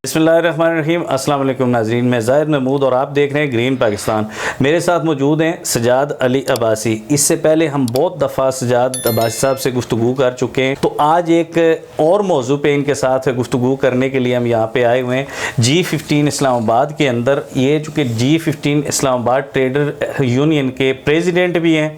बिस्मिल्लाहिर्रहमानिर्रहीम। अस्सलाम वालेकुम नाज़रीन, मैं ज़ाहिर महमूद और आप देख रहे हैं ग्रीन पाकिस्तान। मेरे साथ मौजूद हैं सजाद अली अब्बासी। इससे पहले हम बहुत दफ़ा सजाद अब्बासी साहब से गुफ्तगू कर चुके हैं, तो आज एक और मौजू पे इनके साथ गुफ्तगू करने के लिए हम यहाँ पे आए हुए हैं। G15 इस्लामाबाद के अंदर, ये चूँकि G15 इस्लामाबाद ट्रेडर यूनियन के प्रेसिडेंट भी हैं,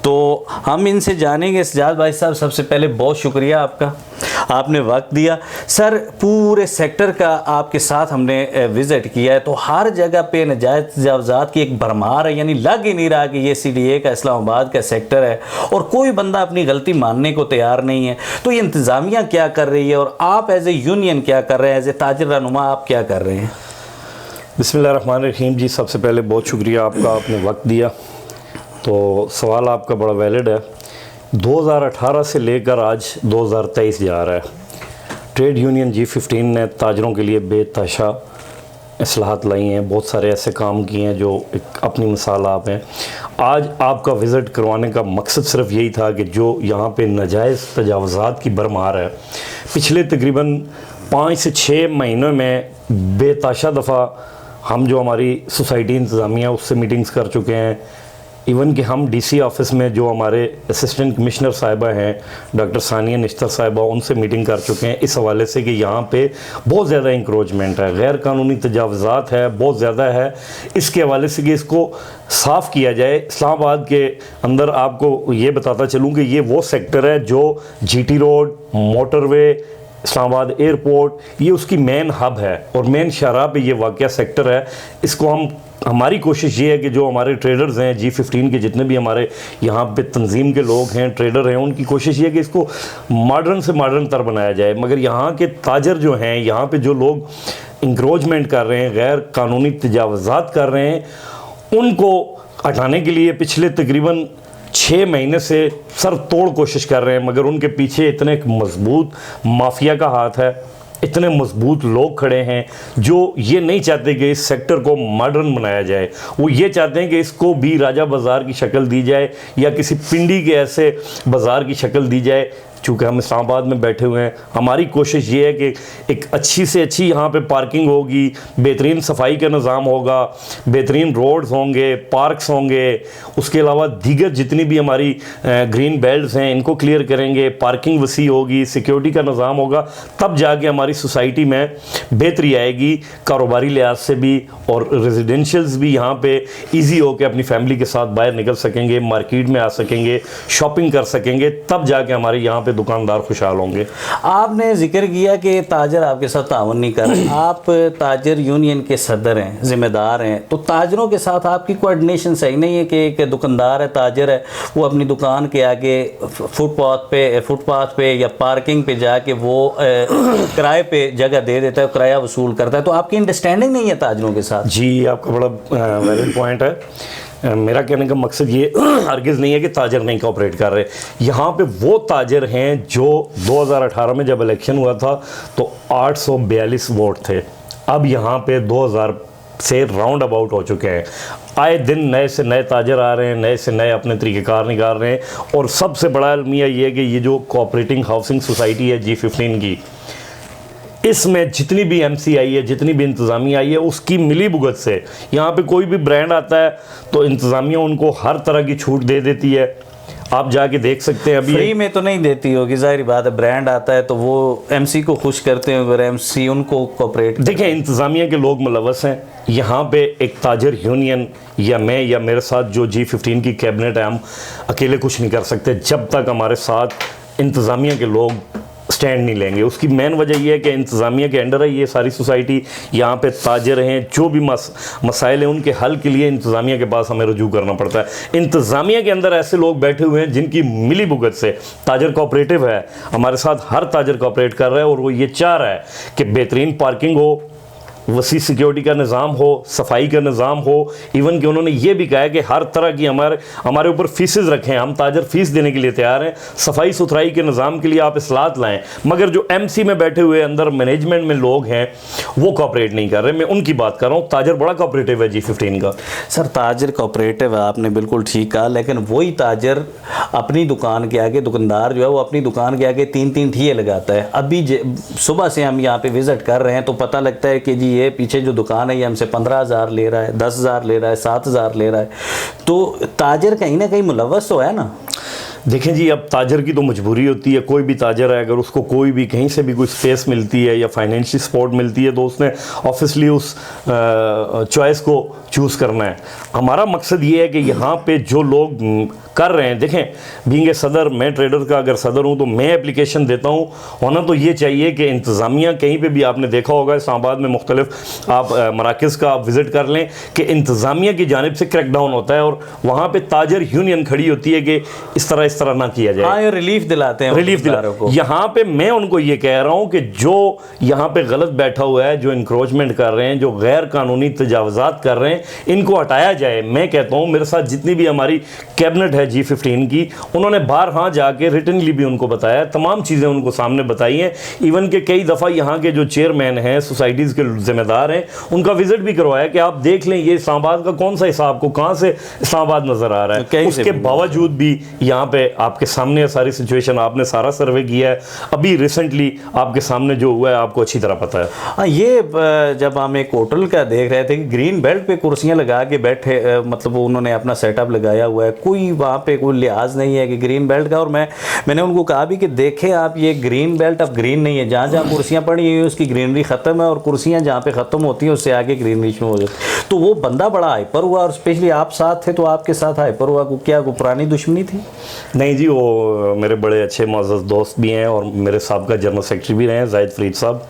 तो हम इनसे जानेंगे। सजाद भाई साहब, सबसे पहले बहुत शुक्रिया आपका, आपने वक्त दिया। सर, पूरे सेक्टर का आपके साथ हमने विज़िट किया है, तो हर जगह पे नजायज़ तजावज़ात की एक भरमार है, यानी लग ही नहीं रहा कि ये CDA का इस्लामाबाद का सेक्टर है और कोई बंदा अपनी गलती मानने को तैयार नहीं है। तो ये इंतज़ामिया क्या कर रही है और आप एज ए यूनियन क्या कर रहे हैं, एज ए ताजिर रहनुमा आप क्या कर रहे हैं? बिस्मिल्लाहिर्रहमानिर्रहीम जी, सबसे पहले बहुत शुक्रिया आपका, आपने वक्त दिया। तो सवाल आपका बड़ा वैलिड है। 2018 से लेकर आज 2023 जा रहा है। ट्रेड यूनियन G15 ने ताजरों के लिए बेतहाशा इस्लाहात लाई हैं, बहुत सारे ऐसे काम किए हैं जो एक अपनी मिसाल आप हैं। आज आपका विज़िट करवाने का मकसद सिर्फ यही था कि जो यहाँ पे नाजायज़ तजावज़ात की भरमार है, पिछले तकरीबन 5 से 6 महीनों में बेतहाशा दफ़ा हम जो हमारी सोसाइटी इंतज़ामिया उससे मीटिंग्स कर चुके हैं। इवन कि हम DC ऑफिस में जो हमारे असिस्टेंट कमिश्नर साहिबा हैं डॉक्टर सानिया निश्तर साहिबा, उनसे मीटिंग कर चुके हैं इस हवाले से कि यहाँ पे बहुत ज़्यादा इंक्रोचमेंट है, गैर कानूनी तजावज़ात है, बहुत ज़्यादा है। इसके हवाले से कि इसको साफ़ किया जाए। इस्लामाबाद के अंदर आपको ये बताता चलूँ कि ये वो सेक्टर है जो GT road, motorway, Islamabad airport, ये उसकी मेन हब है और मेन शाहराह पे ये वाक़या सेक्टर है। इसको हमारी कोशिश ये है कि जो हमारे ट्रेडर्स हैं G15 के, जितने भी हमारे यहाँ पे तंजीम के लोग हैं, ट्रेडर हैं, उनकी कोशिश ये है कि इसको मॉडर्न से मॉडर्न तर बनाया जाए। मगर यहाँ के ताजर जो हैं, यहाँ पे जो लोग इंक्रोचमेंट कर रहे हैं, गैर कानूनी तजावज़ात कर रहे हैं, उनको हटाने के लिए पिछले तकरीबन 6 महीने से सर तोड़ कोशिश कर रहे हैं। मगर उनके पीछे इतने मजबूत माफिया का हाथ है, इतने मजबूत लोग खड़े हैं जो ये नहीं चाहते कि इस सेक्टर को मॉडर्न बनाया जाए। वो ये चाहते हैं कि इसको भी राजा बाज़ार की शक्ल दी जाए या किसी पिंडी के ऐसे बाज़ार की शक्ल दी जाए। चूँकि हम इस्लामाबाद में बैठे हुए हैं, हमारी कोशिश ये है कि एक अच्छी से अच्छी यहाँ पे पार्किंग होगी, बेहतरीन सफाई का निज़ाम होगा, बेहतरीन रोड्स होंगे, पार्क्स होंगे। उसके अलावा दीगर जितनी भी हमारी ग्रीन बेल्ट्स हैं इनको क्लियर करेंगे, पार्किंग वसी होगी, सिक्योरिटी का निज़ाम होगा, तब जाके हमारी सोसाइटी में बेहतरी आएगी, कारोबारी लिहाज से भी और रेजिडेंशियल्स भी यहाँ पे ईजी हो के अपनी फैमिली के साथ बाहर निकल सकेंगे, मार्केट में आ सकेंगे, शॉपिंग कर सकेंगे, तब जाके हमारे यहाँ पे दुकानदार खुशहाल होंगे। आपने जिक्र किया कि ताजर आपके साथ तावन नहीं कर रहे। आप ताजर यूनियन के सदर हैं, जिम्मेदार हैं, तो ताजरों के साथ आपकी कोऑर्डिनेशन सही नहीं है कि एक दुकानदार है, ताजर है, वो अपनी दुकान के आगे फुटपाथ पे या पार्किंग पे जाके वो किराए पे जगह दे देता है, किराया वसूल करता है। तो आपकी अंडरस्टैंडिंग नहीं है ताजरों के साथ? जी, आपका बड़ा वैलिड पॉइंट है। मेरा कहने का मकसद ये हरगिज़ नहीं है कि ताजर नहीं कोऑपरेट कर रहे। यहाँ पे वो ताजर हैं जो 2018 में जब इलेक्शन हुआ था तो 842 वोट थे। अब यहाँ पे 2000 से राउंड अबाउट हो चुके हैं। आए दिन नए से नए ताजर आ रहे हैं, नए से नए अपने तरीक़ेकार निकाल रहे हैं। और सबसे बड़ा अलमिया ये है कि ये जो कोऑपरेटिंग हाउसिंग सोसाइटी है G15 की, इसमें जितनी भी MC आई है, जितनी भी इंतज़ामिया आई है, उसकी मिली भुगत से यहाँ पे कोई भी ब्रांड आता है तो इंतज़ामिया उनको हर तरह की छूट दे देती है। आप जाके देख सकते हैं। अभी फ्री में तो नहीं देती होगी, ज़ाहिर बात है, ब्रांड आता है तो वो MC को खुश करते हैं, अगर MC उनको कोऑपरेट। देखिए, इंतज़ामिया के लोग मुलव्वस हैं। यहाँ पे एक ताजर यूनियन या मैं या मेरे साथ जो G15 की कैबिनेट है, हम अकेले कुछ नहीं कर सकते जब तक हमारे साथ इंतज़ामिया के लोग स्टैंड नहीं लेंगे। उसकी मेन वजह यह है कि इंतज़ामिया के अंडर है ये सारी सोसाइटी। यहाँ पे ताजर हैं, जो भी मसाइल हैं उनके हल के लिए इंतज़ामिया के पास हमें रजू करना पड़ता है। इंतज़ामिया के अंदर ऐसे लोग बैठे हुए हैं जिनकी मिली भुगत से ताजर कोऑपरेटिव है, हमारे साथ हर ताजर कोऑपरेट कर रहा है और वो ये चाह रहा है कि बेहतरीन पार्किंग हो, वसी सिक्योरिटी का निज़ाम हो, सफाई का निज़ाम हो, इवन कि उन्होंने ये भी कहा है कि हर तरह की हमारे ऊपर फीसेस रखें, हम ताजर फीस देने के लिए तैयार हैं, सफाई सुथराई के निज़ाम के लिए आप इस्लाहत लाएं। मगर जो MC में बैठे हुए अंदर मैनेजमेंट में लोग हैं वो कोऑपरेट नहीं कर रहे। मैं उनकी बात कर रहा हूँ। ताजर बड़ा कोऑपरेटिव है G15 का। सर ताजर कोऑपरेटिव है, आपने बिल्कुल ठीक कहा, लेकिन वही ताजर अपनी दुकान के आगे, दुकानदार जो है वो अपनी दुकान के आगे 3-3 ठिये लगाता है। अभी सुबह से हम यहाँ पे विजिट कर रहे हैं तो पता लगता है कि जी ये पीछे जो दुकान है ये हमसे 15,000 ले रहा है, 10,000 ले रहा है, 7,000 ले रहा है। तो ताजर कहीं ना कहीं मुलव्वस तो है ना। देखें जी, अब ताजर की तो मजबूरी होती है। कोई भी ताजर है, अगर उसको कोई भी कहीं से भी कोई स्पेस मिलती है या फाइनेंशियल सपोर्ट मिलती है तो उसने ऑब्वियसली उस चॉइस को चूज़ करना है। हमारा मकसद ये है कि यहाँ पे जो लोग कर रहे हैं, देखें बीइंग ए सदर, मैं ट्रेडर का अगर सदर हूँ तो मैं एप्लीकेशन देता हूँ। होना तो ये चाहिए कि इंतज़ामिया, कहीं पे भी आपने देखा होगा इस्लामाबाद में मुख्तलिफ आप मराकज़ का आप विज़िट कर लें कि इंतज़ामिया की जानिब से क्रैकडाउन होता है और वहाँ पे ताजर यूनियन खड़ी होती है कि इस तरह ना किया जाए। हाँ, रिलीफ दिलाते हैं, रिलीफ दिला। यहाँ पे मैं उनको ये कह रहा हूँ कि जो यहाँ पे गलत बैठा हुआ है, जो इंक्रोचमेंट कर रहे हैं, जो गैर कानूनी तजावज़ात कर रहे हैं, इनको हटाया जाए। मैं कहता हूँ मेरे साथ जितनी भी हमारी कैबिनेट है G15 की, उन्होंने बाहर जाके रिटनली भी उनको बताया, तमाम चीज़ें उनको सामने बताई हैं। इवन के कई दफ़ा यहाँ के जो चेयरमैन हैं, सोसाइटीज़ के जिम्मेदार हैं, उनका विजिट भी करवाया कि आप देख लें ये इस्लामाबाद का कौन सा हिस्सा आपको कहाँ से इस्लामाबाद नज़र आ रहा है। उसके बावजूद भी यहाँ पे आपके सामने सारी सिचुएशन, आपने सारा सर्वे किया है, अभी रिसेंटली आपके सामने जो हुआ है आपको अच्छी तरह पता है। हाँ, ये जब हम एक होटल का देख रहे थे कि ग्रीन बेल्ट पे कुर्सियां लगा के बैठे, मतलब उन्होंने अपना सेटअप लगाया हुआ है, कोई वहाँ पे कोई लिहाज नहीं है कि ग्रीन बेल्ट का। और मैंने उनको कहा भी कि देखें आप, ये ग्रीन बेल्ट अब ग्रीन नहीं है, जहाँ जहाँ कुर्सियाँ पड़ी हुई है उसकी ग्रीनरी ख़त्म है और कुर्सियाँ जहाँ पे ख़त्म होती हैं उससे आगे ग्रीनरी शुरू हो जाती है। तो वो बंदा बड़ा हाइपर हुआ और स्पेशली आप साथ थे तो आपके साथ हाइपर हुआ। क्या कोई पुरानी दुश्मनी थी? नहीं जी, वो मेरे बड़े अच्छे मुअज़्ज़ज़ दोस्त भी हैं और मेरे साहब जनरल सेक्रेटरी भी रहे हैं, जाहिद फरीद साहब।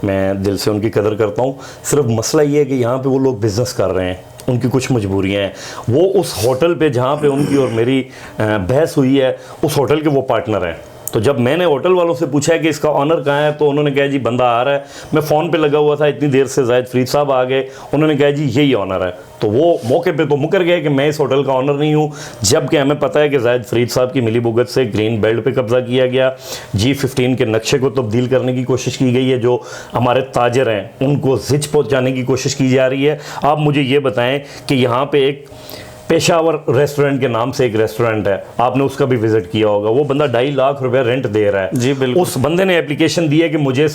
मैं दिल से उनकी कदर करता हूँ। सिर्फ मसला ये है कि यहाँ पे वो लोग बिज़नेस कर रहे हैं, उनकी कुछ मजबूरियाँ हैं। वो उस होटल पे जहाँ पे उनकी और मेरी बहस हुई है, उस होटल के वो पार्टनर हैं। तो जब मैंने होटल वालों से पूछा है कि इसका ऑनर कहाँ है तो उन्होंने कहा जी बंदा आ रहा है। मैं फ़ोन पे लगा हुआ था, इतनी देर से जाहिद फरीद साहब आ गए, उन्होंने कहा जी यही ऑनर है। तो वो मौके पे तो मुकर गए कि मैं इस होटल का ऑनर नहीं हूँ, जबकि हमें पता है कि जाहिद फरीद साहब की मिली भुगत से ग्रीन बेल्ट पे कब्जा किया गया। G15 के नक्शे को तब्दील करने की कोशिश की गई है, जो हमारे ताजर हैं उनको ज़िच पहुँचाने की कोशिश की जा रही है। आप मुझे ये बताएं कि यहाँ पे एक पेशावर रेस्टोरेंट के नाम से एक रेस्टोरेंट है, आपने उसका भी विजिट किया होगा। वो बंदा 2.5 लाख रुपए रेंट दे रहा है। जी बिल्कुल। उस बंदे ने एप्लीकेशन दी है कि मुझे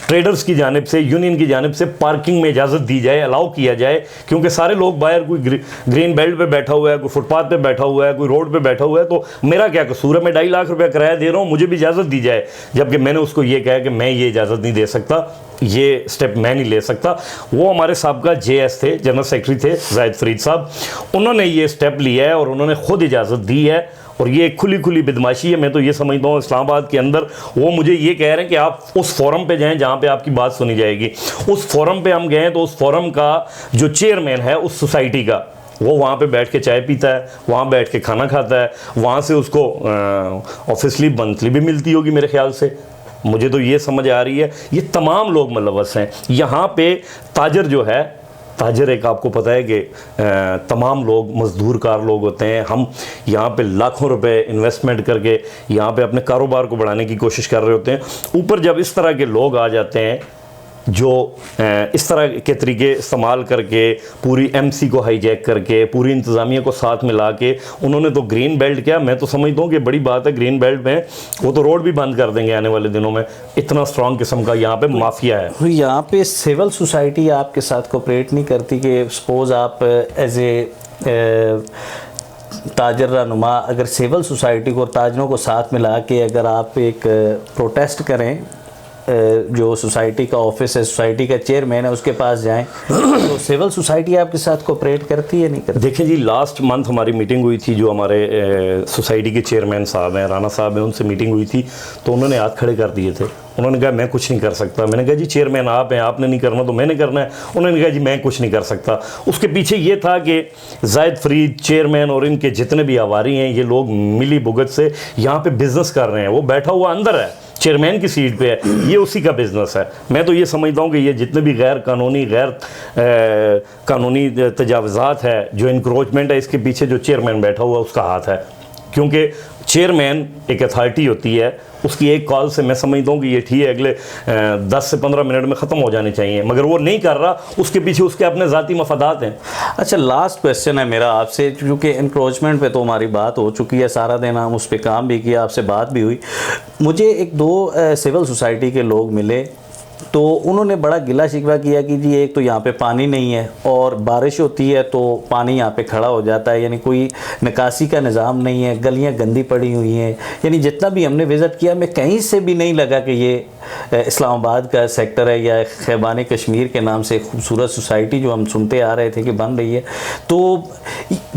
ट्रेडर्स की जानिब से, यूनियन की जानिब से पार्किंग में इजाज़त दी जाए, अलाउ किया जाए, क्योंकि सारे लोग बाहर, कोई ग्रीन बेल्ट पे बैठा हुआ है, कोई फुटपाथ पे बैठा हुआ है, कोई रोड पे बैठा हुआ है, तो मेरा क्या कसूर है? मैं 2.5 लाख रुपया किराया दे रहा हूँ, मुझे भी इजाज़त दी जाए। जबकि मैंने उसको ये कहा कि मैं ये इजाज़त नहीं दे सकता, ये स्टेप मैं नहीं ले सकता। वो हमारे साहब JS थे, जनरल सेक्रेटरी थे जाहिद फरीद साहब, उन्होंने ये स्टेप लिया है और उन्होंने खुद इजाज़त दी है। और ये खुली बदमाशी है। मैं तो ये समझता हूँ इस्लामाबाद के अंदर वो मुझे ये कह रहे हैं कि आप उस फोरम पे जाएं जहाँ पे आपकी बात सुनी जाएगी। उस फोरम पे हम गए तो उस फोरम का जो चेयरमैन है उस सोसाइटी का, वो वहाँ पे बैठ के चाय पीता है, वहाँ बैठ के खाना खाता है, वहाँ से उसको ऑफिसली मंथली भी मिलती होगी मेरे ख्याल से, मुझे तो ये समझ आ रही है। ये तमाम लोग मुलव्वस हैं यहाँ पे। ताजर जो है, ताजर एक आपको पता है कि तमाम लोग मजदूर कार लोग होते हैं। हम यहाँ पे लाखों रुपए इन्वेस्टमेंट करके यहाँ पे अपने कारोबार को बढ़ाने की कोशिश कर रहे होते हैं। ऊपर जब इस तरह के लोग आ जाते हैं जो इस तरह के तरीके इस्तेमाल करके, पूरी MC को हाईजैक करके, पूरी इंतज़ामिया को साथ मिला के, उन्होंने तो ग्रीन बेल्ट किया। मैं तो समझता हूँ कि बड़ी बात है ग्रीन बेल्ट में, वो तो रोड भी बंद कर देंगे आने वाले दिनों में। इतना स्ट्रॉन्ग किस्म का यहाँ पे माफिया है। यहाँ पे सिविल सोसाइटी आपके साथ कोऑपरेट नहीं करती कि सपोज़ आप एज ए ताजर रहनुमा, अगर सिविल सोसाइटी को और ताजरों को साथ मिला के अगर आप एक प्रोटेस्ट करें, जो सोसाइटी का ऑफिस है, सोसाइटी का चेयरमैन है, उसके पास जाएं, तो सिविल सोसाइटी आपके साथ कोऑपरेट करती है नहीं करती? देखें जी, लास्ट मंथ हमारी मीटिंग हुई थी, जो हमारे सोसाइटी के चेयरमैन साहब हैं, राना साहब हैं, उनसे मीटिंग हुई थी, तो उन्होंने हाथ खड़े कर दिए थे। उन्होंने कहा मैं कुछ नहीं कर सकता। मैंने कहा जी चेयरमैन आप हैं, आपने नहीं करना तो मैंने करना है। उन्होंने कहा जी मैं कुछ नहीं कर सकता। उसके पीछे ये था कि जाहिद फरीद चेयरमैन और इनके जितने भी आवारी हैं, ये लोग मिली भुगत से यहाँ पे बिजनेस कर रहे हैं। वो बैठा हुआ अंदर है, चेयरमैन की सीट पे है, ये उसी का बिजनेस है। मैं तो ये समझता हूँ कि ये जितने भी गैर कानूनी तजावज़ात है, जो इंक्रोचमेंट है, इसके पीछे जो चेयरमैन बैठा हुआ है उसका हाथ है। क्योंकि चेयरमैन एक अथॉरिटी होती है, उसकी एक कॉल से मैं समझता हूँ कि ये ठीक है अगले 10 से 15 मिनट में ख़त्म हो जाने चाहिए, मगर वो नहीं कर रहा, उसके पीछे उसके अपने ज़ाती मफादात हैं। अच्छा, लास्ट क्वेश्चन है मेरा आपसे, क्योंकि इंक्रोचमेंट पे तो हमारी बात हो चुकी है, सारा दिन हम उस पर काम भी किया, आपसे बात भी हुई। मुझे एक दो सिविल सोसाइटी के लोग मिले, तो उन्होंने बड़ा गिला शिकवा किया कि जी एक तो यहाँ पे पानी नहीं है, और बारिश होती है तो पानी यहाँ पे खड़ा हो जाता है, यानी कोई निकासी का निज़ाम नहीं है, गलियाँ गंदी पड़ी हुई हैं। यानी जितना भी हमने विज़िट किया, मैं कहीं से भी नहीं लगा कि ये इस्लामाबाद का सेक्टर है या खैबान कश्मीर के नाम से खूबसूरत सोसाइटी जो हम सुनते आ रहे थे कि बन रही है। तो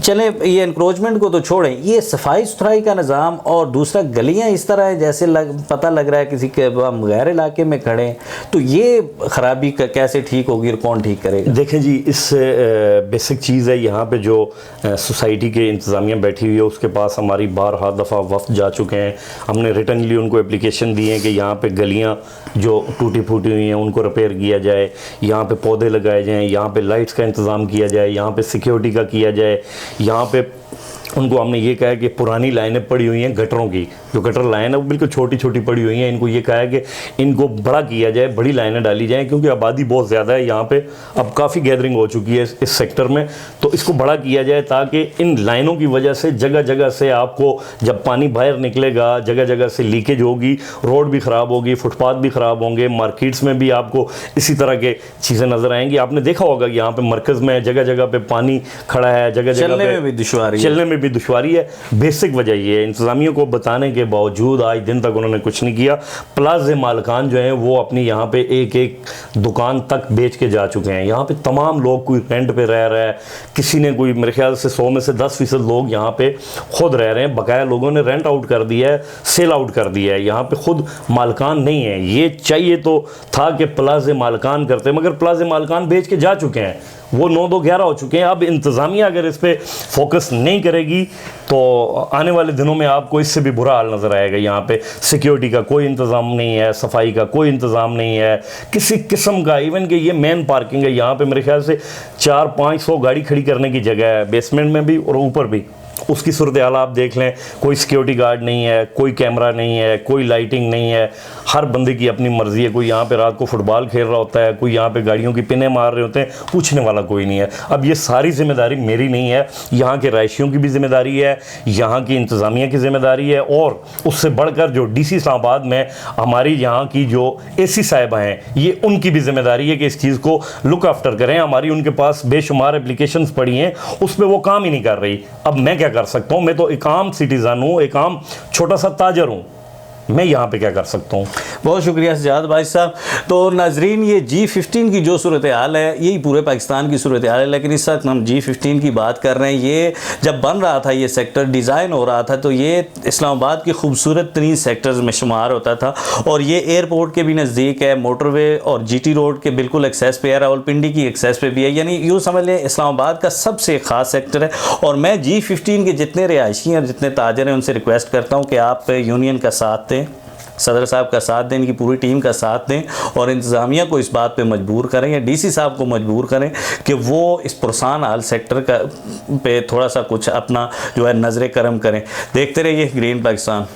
चलें, ये इंक्रोचमेंट को तो छोड़ें, ये सफाई सुथराई का निज़ाम, और दूसरा गलियाँ इस तरह है जैसे पता लग रहा है किसी के हम गैर इलाके में खड़े हैं, तो ये ख़राबी कैसे ठीक होगी और कौन ठीक करेगा? देखें जी, इस बेसिक चीज़ है, यहाँ पे जो सोसाइटी के इंतज़ामिया बैठी हुई है उसके पास हमारी बारहा दफ़ा वफ़द जा चुके हैं। हमने रिटनली उनको एप्लीकेशन दी है कि यहाँ पे गलियाँ जो टूटी फूटी हुई हैं उनको रिपेयर किया जाए, यहाँ पे पौधे लगाए जाएँ, यहाँ पे लाइट्स का इंतज़ाम किया जाए, यहाँ पे सिक्योरिटी का किया जाए। यहाँ पे उनको हमने ये कहा है कि पुरानी लाइनें पड़ी हुई हैं गटरों की, जो गटर लाइन है वो बिल्कुल छोटी छोटी पड़ी हुई हैं, इनको ये कहा है कि इनको बड़ा किया जाए, बड़ी लाइनें डाली जाएं, क्योंकि आबादी बहुत ज़्यादा है यहाँ पे, अब काफ़ी गैदरिंग हो चुकी है इस सेक्टर में, तो इसको बड़ा किया जाए ताकि इन लाइनों की वजह से जगह जगह से आपको जब पानी बाहर निकलेगा, जगह जगह से लीकेज होगी, रोड भी ख़राब होगी, फुटपाथ भी ख़राब होंगे, मार्केट्स में भी आपको इसी तरह के चीज़ें नज़र आएंगी। आपने देखा होगा कि यहाँ पे मरकज़ में जगह जगह पे पानी खड़ा है, जगह जगह चलने में भी दुश्वारी है। बेसिक वजह ये है, इंतज़ामिया को बताने के बावजूद आज दिन तक उन्होंने कुछ नहीं किया। प्लाजे मालकान जो हैं वो अपनी यहाँ पे एक एक दुकान तक बेच के जा चुके हैं। यहाँ पे तमाम लोग, कोई रेंट पे रह रहा है, किसी ने, कोई मेरे ख्याल से 100 में से 10% लोग यहाँ पे खुद रह रहे हैं, बकाया लोगों ने रेंट आउट कर दिया है, सेल आउट कर दिया है, यहाँ पे खुद मालकान नहीं है। ये चाहिए तो था कि प्लाजे मालकान करते, मगर प्लाजे मालकान बेच के जा चुके हैं, वो 9-2-11 हो चुके हैं। अब इंतज़ामिया अगर इस पर फोकस नहीं करेगी तो आने वाले दिनों में आपको इससे भी बुरा हाल नज़र आएगा। यहाँ पे सिक्योरिटी का कोई इंतज़ाम नहीं है, सफाई का कोई इंतज़ाम नहीं है किसी किस्म का। इवन कि ये मेन पार्किंग है, यहाँ पे मेरे ख्याल से 400-500 गाड़ी खड़ी करने की जगह है, बेसमेंट में भी और ऊपर भी। उसकी सूरत हाल आप देख लें, कोई सिक्योरिटी गार्ड नहीं है, कोई कैमरा नहीं है, कोई लाइटिंग नहीं है, हर बंदे की अपनी मर्ज़ी है। कोई यहाँ पे रात को फुटबॉल खेल रहा होता है, कोई यहाँ पे गाड़ियों की पिनें मार रहे होते हैं, पूछने वाला कोई नहीं है। अब ये सारी जिम्मेदारी मेरी नहीं है, यहाँ के रायशियों की भी जिम्मेदारी है, यहाँ की इंतज़ामिया की जिम्मेदारी है, और उससे बढ़कर जो DC इस्लामाबाद में हमारी यहाँ की जो AC साहिबा हैं, ये उनकी भी जिम्मेदारी है कि इस चीज़ को लुक आफ्टर करें। हमारी उनके पास बेशुमार एप्लीकेशंस पड़ी हैं, उस पर वो काम ही नहीं कर रही। अब मैं क्या कर सकता हूं? मैं तो एक आम सिटीजन हूं, एक आम छोटा सा ताजर हूं, मैं यहाँ पे क्या कर सकता हूँ। बहुत शुक्रिया सजाद भाई साहब। तो नाजरीन, ये G15 की जो सूरत हाल है, यही पूरे पाकिस्तान की सूरत हाल है, लेकिन इस वक्त हम G15 की बात कर रहे हैं। ये जब बन रहा था, ये सेक्टर डिज़ाइन हो रहा था, तो ये इस्लामाबाद के खूबसूरत तरीन सेक्टर्स में शुमार होता था, और ये एयरपोर्ट के भी नज़दीक है, मोटरवे और GT रोड के बिल्कुल एक्सेस पे है, रावलपिंडी की एक्सेस पे भी है, यानी यूँ समझ लें इस्लामाबाद का सबसे ख़ास सेक्टर है। और मैं G15 के जितने रिहायशी हैं और जितने ताजर हैं उनसे रिक्वेस्ट करता हूँ कि आप यूनियन का साथ दें, सदर साहब का साथ दें, इनकी पूरी टीम का साथ दें, और इंतज़ामिया को इस बात पे मजबूर करें, या DC साहब को मजबूर करें कि वो इस पुरसान हाल सेक्टर का पे थोड़ा सा कुछ अपना जो है नज़र करम करें। देखते रहिए ग्रीन पाकिस्तान।